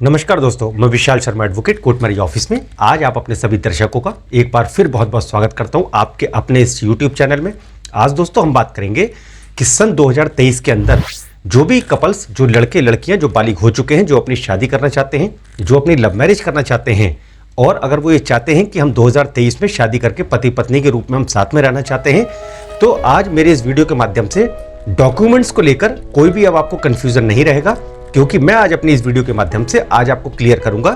नमस्कार दोस्तों, मैं विशाल शर्मा एडवोकेट कोर्टमरी ऑफिस में आज आप अपने सभी दर्शकों का एक बार फिर बहुत बहुत स्वागत करता हूं आपके अपने इस YouTube चैनल में। आज दोस्तों हम बात करेंगे कि सन 2023 के अंदर जो भी कपल्स, जो लड़के लड़कियां जो बालिग हो चुके हैं, जो अपनी शादी करना चाहते हैं, जो अपनी लव मैरिज करना चाहते हैं और अगर वो ये चाहते हैं कि हम 2023 में शादी करके पति पत्नी के रूप में हम साथ में रहना चाहते हैं, तो आज मेरे इस वीडियो के माध्यम से डॉक्यूमेंट्स को लेकर कोई भी अब आपको कंफ्यूजन नहीं रहेगा, क्योंकि मैं आज अपनी इस वीडियो के माध्यम से आज आपको क्लियर करूंगा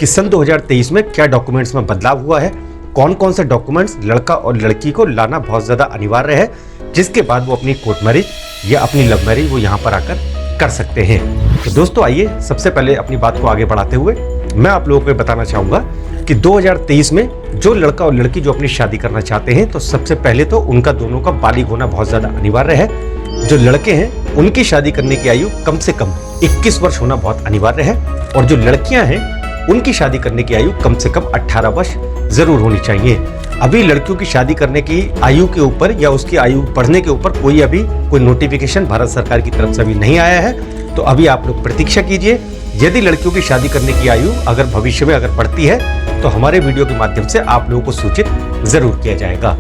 कि सन 2023 में क्या डॉक्यूमेंट्स में बदलाव हुआ है, कौन कौन से डॉक्यूमेंट्स लड़का और लड़की को लाना बहुत ज्यादा अनिवार्य है, जिसके बाद वो अपनी कोर्ट मैरिज या अपनी लव मैरिज वो यहाँ पर आकर कर सकते हैं। तो दोस्तों आइए सबसे पहले अपनी बात को आगे बढ़ाते हुए मैं आप लोगों को बताना चाहूंगा कि 2023 में जो लड़का और लड़की जो अपनी शादी करना चाहते हैं, तो सबसे पहले तो उनका दोनों का बालिग होना बहुत ज्यादा अनिवार्य है। जो लड़के हैं उनकी शादी करने की आयु कम से कम 21 वर्ष होना बहुत अनिवार्य है और जो लड़कियां हैं उनकी शादी करने की आयु कम से कम 18 वर्ष जरूर होनी चाहिए। अभी लड़कियों की शादी करने की आयु के ऊपर या उसकी आयु बढ़ने के ऊपर कोई नोटिफिकेशन भारत सरकार की तरफ से अभी नहीं आया है, तो अभी आप लोग प्रतीक्षा कीजिए। यदि लड़कियों की शादी करने की आयु अगर भविष्य में अगर बढ़ती है तो हमारे वीडियो के माध्यम से आप लोगों को सूचित जरूर किया जाएगा।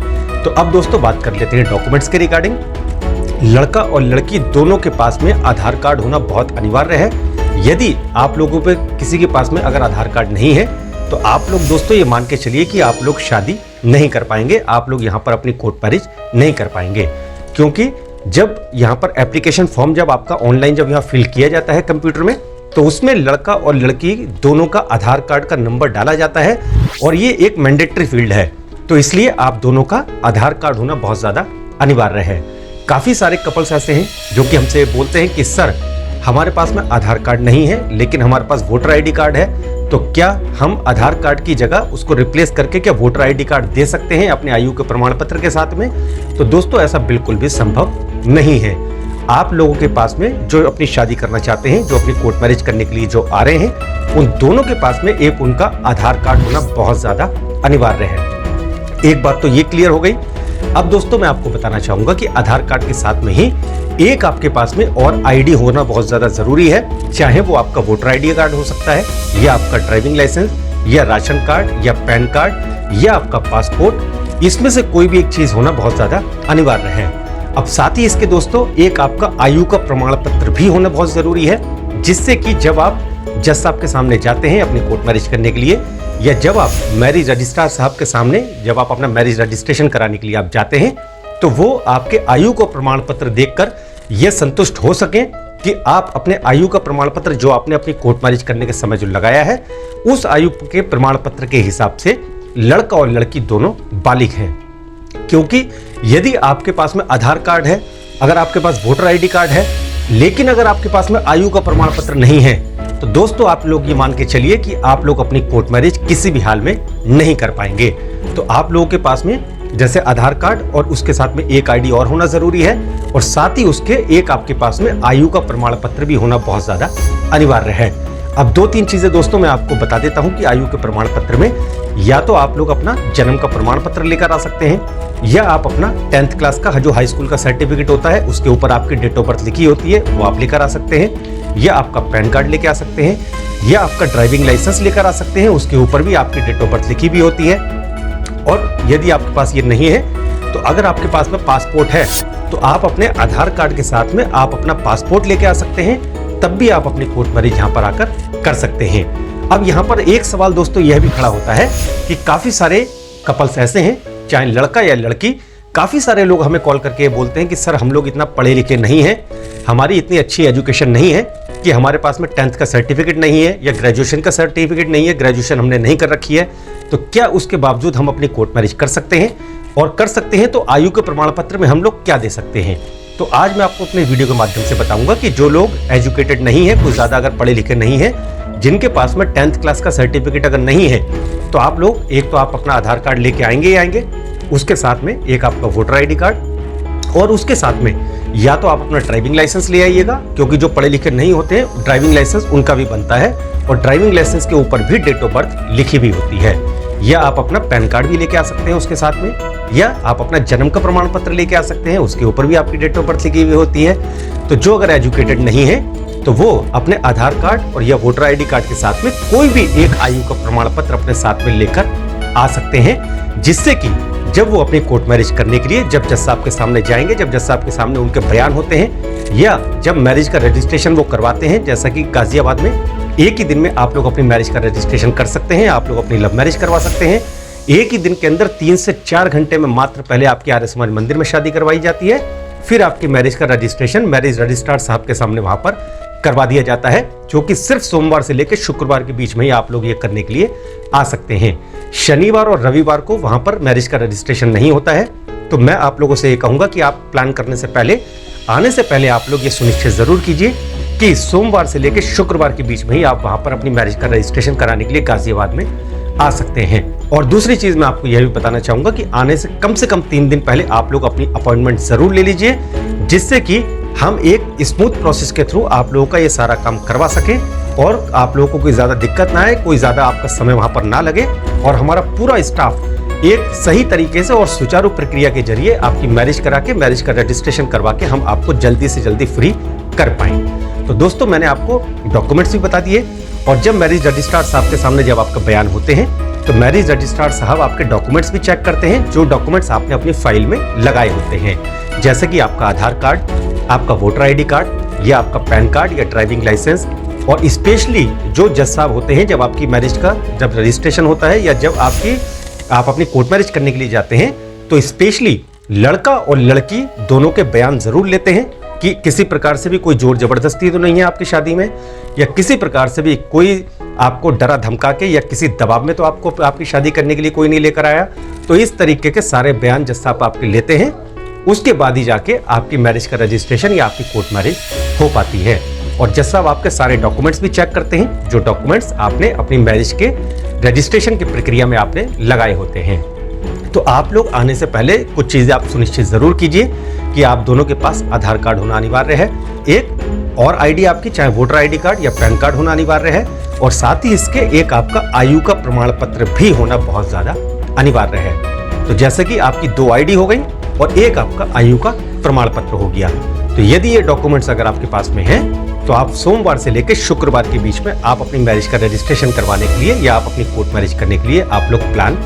तो अब दोस्तों बात कर लेते हैं डॉक्यूमेंट्स के रिगार्डिंग। लड़का और लड़की दोनों के पास में आधार कार्ड होना बहुत अनिवार्य है। यदि आप लोगों पे किसी के पास में अगर आधार कार्ड नहीं है तो आप लोग दोस्तों ये मान के चलिए कि आप लोग शादी नहीं कर पाएंगे, आप लोग यहाँ पर अपनी कोर्ट मैरिज नहीं कर पाएंगे, क्योंकि जब यहाँ पर एप्लीकेशन फॉर्म जब आपका ऑनलाइन जब यहाँ फिल किया जाता है कंप्यूटर में, तो उसमें लड़का और लड़की दोनों का आधार कार्ड का नंबर डाला जाता है और ये एक मैंडेटरी फील्ड है, तो इसलिए आप दोनों का आधार कार्ड होना बहुत ज्यादा अनिवार्य है। काफी सारे कपल्स ऐसे हैं जो कि हमसे बोलते हैं कि सर हमारे पास में आधार कार्ड नहीं है लेकिन हमारे पास वोटर आईडी कार्ड है, तो क्या हम आधार कार्ड की जगह उसको रिप्लेस करके क्या वोटर आईडी कार्ड दे सकते हैं अपने आयु के प्रमाण पत्र के साथ में? तो दोस्तों ऐसा बिल्कुल भी संभव नहीं है। आप लोगों के पास में जो अपनी शादी करना चाहते हैं, जो अपनी कोर्ट मैरिज करने के लिए जो आ रहे हैं, उन दोनों के पास में एक उनका आधार कार्ड होना बहुत ज्यादा अनिवार्य है। एक बात तो ये क्लियर हो गई। अब दोस्तों मैं आपको बताना चाहूंगा कि आधार कार्ड के साथ में ही एक आपके पास में और आईडी होना बहुत ज्यादा जरूरी है, चाहे वो आपका वोटर आईडी कार्ड हो सकता है या आपका ड्राइविंग लाइसेंस या राशन कार्ड या पैन कार्ड या आपका पासपोर्ट, इसमें से कोई भी एक चीज होना बहुत ज्यादा अनिवार्य है। अब साथ ही इसके दोस्तों एक आपका आयु का प्रमाण पत्र भी होना बहुत जरूरी है, जिससे कि जब आप जज साहब के सामने जाते हैं अपनी कोर्ट मैरिज करने के लिए या जब आप मैरिज रजिस्ट्रार साहब के सामने जब आप अपना मैरिज रजिस्ट्रेशन कराने के लिए आप जाते हैं, तो वो आपके आयु को प्रमाण पत्र देखकर यह संतुष्ट हो सके कि आप अपने आयु का प्रमाण पत्र जो आपने अपनी कोर्ट मैरिज करने के समय जो लगाया है, उस आयु के प्रमाण पत्र के हिसाब से लड़का और लड़की दोनों बालिग हैं। क्योंकि यदि आपके पास में आधार कार्ड है, अगर आपके पास वोटर आईडी कार्ड है, लेकिन अगर आपके पास में आयु का प्रमाण पत्र नहीं है, तो दोस्तों आप लोग ये मान के चलिए कि आप लोग अपनी कोर्ट मैरिज किसी भी हाल में नहीं कर पाएंगे। तो आप लोगों के पास में जैसे आधार कार्ड और उसके साथ में एक आईडी और होना जरूरी है और साथ ही उसके एक आपके पास में आयु का प्रमाण पत्र भी होना बहुत ज्यादा अनिवार्य है। अब दो तीन चीजें दोस्तों मैं आपको बता देता हूं कि आयु के प्रमाण पत्र में या तो आप लोग अपना जन्म का प्रमाण पत्र लेकर आ सकते हैं या आप अपना 10th क्लास का जो हाई स्कूल का सर्टिफिकेट होता है उसके ऊपर आपकी डेट ऑफ बर्थ लिखी होती है वो आप लेकर आ सकते हैं, या आपका पैन कार्ड लेके आ सकते हैं, या आपका ड्राइविंग लाइसेंस लेकर आ सकते हैं, उसके ऊपर भी आपकी डेट ऑफ बर्थ लिखी भी होती है। और यदि आपके पास ये नहीं है तो अगर आपके पास में पासपोर्ट है तो आप अपने आधार कार्ड के साथ में आप अपना पासपोर्ट लेके आ सकते हैं, तब भी आप अपनी कोर्ट मैरिज यहाँ पर आकर कर सकते हैं। अब यहाँ पर एक सवाल दोस्तों यह भी खड़ा होता है कि काफी सारे कपल्स ऐसे हैं, चाहे लड़का या लड़की, काफी सारे लोग हमें कॉल करके बोलते हैं कि सर हम लोग इतना पढ़े लिखे नहीं हैं, हमारी इतनी अच्छी एजुकेशन नहीं है कि हमारे पास में 10th का सर्टिफिकेट नहीं है या ग्रेजुएशन का सर्टिफिकेट नहीं है, ग्रेजुएशन हमने नहीं कर रखी है, तो क्या उसके बावजूद हम अपनी कोर्ट मैरिज कर सकते हैं? और कर सकते हैं तो आयु के प्रमाण पत्र में हम लोग क्या दे सकते हैं? तो आज मैं आपको अपने वीडियो के माध्यम से बताऊंगा कि जो लोग एजुकेटेड नहीं है, कुछ ज्यादा अगर पढ़े लिखे नहीं है, जिनके पास में 10th क्लास का सर्टिफिकेट अगर नहीं है, तो आप लोग एक तो आप अपना आधार कार्ड लेके आएंगे, उसके साथ में एक आपका वोटर आईडी कार्ड और उसके साथ में या तो आप अपना ड्राइविंग लाइसेंस ले आइएगा, क्योंकि जो पढ़े लिखे नहीं होते हैं ड्राइविंग लाइसेंस उनका भी बनता है और ड्राइविंग लाइसेंस के ऊपर भी डेट ऑफ बर्थ लिखी भी होती है, या आप अपना पैन कार्ड भी लेके आ सकते हैं उसके साथ में, या आप अपना जन्म का प्रमाण पत्र लेके आ सकते हैं, उसके ऊपर भी आपकी डेट ऑफ बर्थ लिखी हुई होती है। तो जो अगर एजुकेटेड नहीं है तो वो अपने आधार कार्ड और या वोटर आईडी कार्ड के साथ में कोई भी एक आयु का प्रमाण पत्र अपने साथ में लेकर आ सकते हैं, जिससे कि जब वो अपनी कोर्ट मैरिज करने के लिए जब जज साहब के सामने जाएंगे, जब जज साहब के सामने उनके बयान होते हैं या जब मैरिज का रजिस्ट्रेशन वो करवाते हैं, जैसा कि गाजियाबाद में एक ही दिन में आप लोग अपनी मैरिज का रजिस्ट्रेशन कर सकते हैं, आप लोग अपनी लव मैरिज करवा सकते हैं। एक ही दिन के अंदर 3 से 4 घंटे में मात्र पहले आपके आर्य समाज मंदिर में शादी करवाई जाती है, फिर आपकी मैरिज का रजिस्ट्रेशन मैरिज रजिस्ट्रार साहब के सामने वहां पर करवा दिया जाता है, जो कि सिर्फ सोमवार से लेकर शुक्रवार के बीच में ही आप लोग ये करने के लिए आ सकते हैं। शनिवार और रविवार को वहां पर मैरिज का रजिस्ट्रेशन नहीं होता है। तो मैं आप लोगों से ये कहूंगा कि आप प्लान करने से पहले, आने से पहले आप लोग ये सुनिश्चित जरूर कीजिए कि सोमवार से लेकर शुक्रवार के बीच में ही आप वहां पर अपनी मैरिज का रजिस्ट्रेशन कराने के लिए गाजियाबाद में आ सकते हैं। और दूसरी चीज मैं आपको यह भी बताना चाहूंगा कि आने से कम 3 दिन पहले आप लोग अपनी अपॉइंटमेंट जरूर ले लीजिए, जिससे कि हम एक स्मूथ प्रोसेस के थ्रू आप लोगों का ये सारा काम करवा सकें और आप लोगों को कोई ज्यादा दिक्कत ना आए, कोई ज्यादा आपका समय वहां पर ना लगे और हमारा पूरा स्टाफ एक सही तरीके से और सुचारू प्रक्रिया के जरिए आपकी मैरिज करा के मैरिज का रजिस्ट्रेशन करवा के हम आपको जल्दी से जल्दी फ्री कर पाएं। तो दोस्तों, मैंने आपको डॉक्यूमेंट्स भी बता दिए और जब मैरिज रजिस्ट्रार साहब के सामने जब आपका बयान होते हैं तो मैरिज रजिस्ट्रार साहब आपके डॉक्यूमेंट्स भी चेक करते हैं, जो डॉक्यूमेंट्स आपने अपनी फाइल में लगाए होते हैं, जैसे कि आपका आधार कार्ड, आपका वोटर आईडी कार्ड या आपका पैन कार्ड या ड्राइविंग लाइसेंस। और स्पेशली जो जज साहब होते हैं, जब आपकी मैरिज का जब रजिस्ट्रेशन होता है या जब आप अपनी कोर्ट मैरिज करने के लिए जाते हैं, तो स्पेशली लड़का और लड़की दोनों के बयान जरूर लेते हैं कि किसी प्रकार से भी कोई जोर जबरदस्ती तो नहीं है आपकी शादी में, या किसी प्रकार से भी कोई आपको डरा धमका के या किसी दबाव में तो आपको आपकी शादी करने के लिए कोई नहीं लेकर आया। तो इस तरीके के सारे बयान जज साहब आपके लेते हैं, उसके बाद ही जाके आपकी मैरिज का रजिस्ट्रेशन या आपकी कोर्ट मैरिज हो पाती है। और जज साहब आपके सारे डॉक्यूमेंट्स भी चेक करते हैं, जो डॉक्यूमेंट्स आपने अपनी मैरिज के रजिस्ट्रेशन की प्रक्रिया में आपने लगाए होते हैं। तो आप लोग आने से पहले कुछ चीजें आप सुनिश्चित जरूर कीजिए कि आप दोनों के पास आधार कार्ड होना अनिवार्य है, एक और आईडी आपकी चाहे वोटर आईडी कार्ड या पैन कार्ड होना अनिवार्य है, और साथ ही इसके एक आपका आयु का प्रमाण पत्र भी होना बहुत ज्यादा अनिवार्य है। तो जैसे कि आपकी 2 आईडी हो गई और एक आपका आयु का प्रमाण पत्र हो गया। तो यदि ये डॉक्यूमेंट्स अगर आपके पास में हैं, तो आप सोमवार से लेकर शुक्रवार के बीच में आप अपनी मैरिज का रजिस्ट्रेशन करवाने के लिए या आप अपनी कोर्ट मैरिज करने के लिए आप लोग प्लान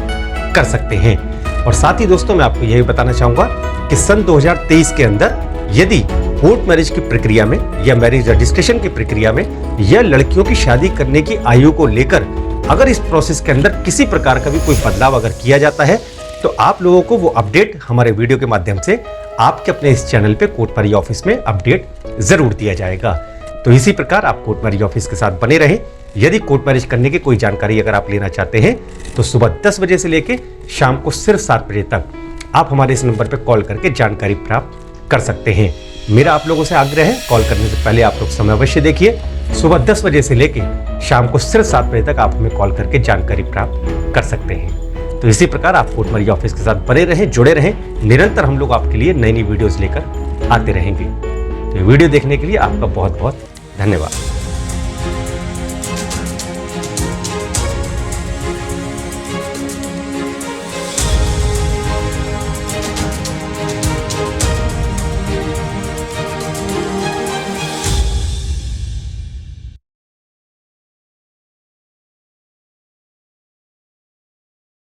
कर सकते हैं। और साथ ही दोस्तों, मैं आपको यही बताना चाहूंगा कि सन 2023 के अंदर यदि कोर्ट मैरिज की प्रक्रिया में या मैरिज रजिस्ट्रेशन की प्रक्रिया में या लड़कियों की शादी करने की आयु को लेकर अगर इस प्रोसेस के अंदर किसी प्रकार का भी कोई बदलाव अगर किया जाता है, तो आप लोगों को वो अपडेट हमारे वीडियो के माध्यम से आपके अपने इस चैनल पे कोर्ट मैरिज ऑफिस में अपडेट जरूर दिया जाएगा। तो इसी प्रकार आप कोर्ट मैरिज ऑफिस के साथ बने रहें। यदि कोर्ट मैरिज करने की कोई जानकारी अगर आप लेना चाहते हैं, तो सुबह 10 बजे से लेकर शाम को सिर्फ 7 बजे तक आप हमारे इस नंबर पर कॉल करके जानकारी प्राप्त कर सकते हैं। मेरा आप लोगों से आग्रह है, कॉल करने से पहले आप लोग समय अवश्य देखिए। सुबह 10 बजे से लेकर शाम को सिर्फ 7 बजे तक आप हमें कॉल करके जानकारी प्राप्त कर सकते हैं। तो इसी प्रकार आप कोर्ट मैरिज ऑफिस के साथ बने रहें, जुड़े रहें। निरंतर हम लोग आपके लिए नई नई वीडियोस लेकर आते रहेंगे। तो वीडियो देखने के लिए आपका बहुत बहुत धन्यवाद।